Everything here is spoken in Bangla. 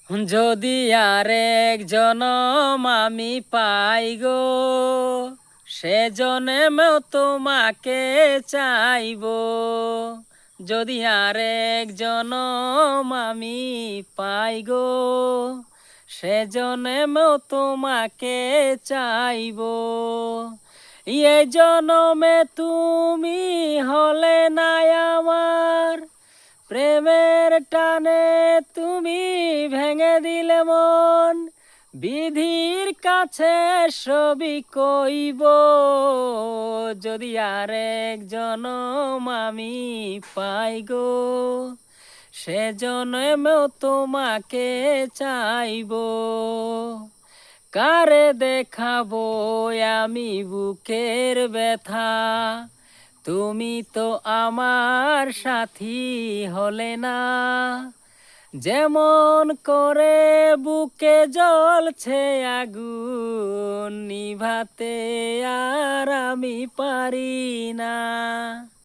যদি আরেক জনম আমি পাই গো, সে জনমেও তোমাকে চাইব। যদি আরেক জনম আমি পাই গো, সে জনমেও তোমাকে চাইব। এই জনমে তুমি হলে না আমার, প্রেমের টানে তুমি ভেঙে দিলে মন। বিধির কাছে সবই কইব, যদি আরেক জনম আমি পাই গো, সে জনমেও তোমাকে চাইব। কারে দেখাবো আমি বুকের ব্যথা, তুমি তো আমার সাথী হলে না। যেমন করে বুকে জ্বলছে আগুন, নিভাতে আর আমি পারি না।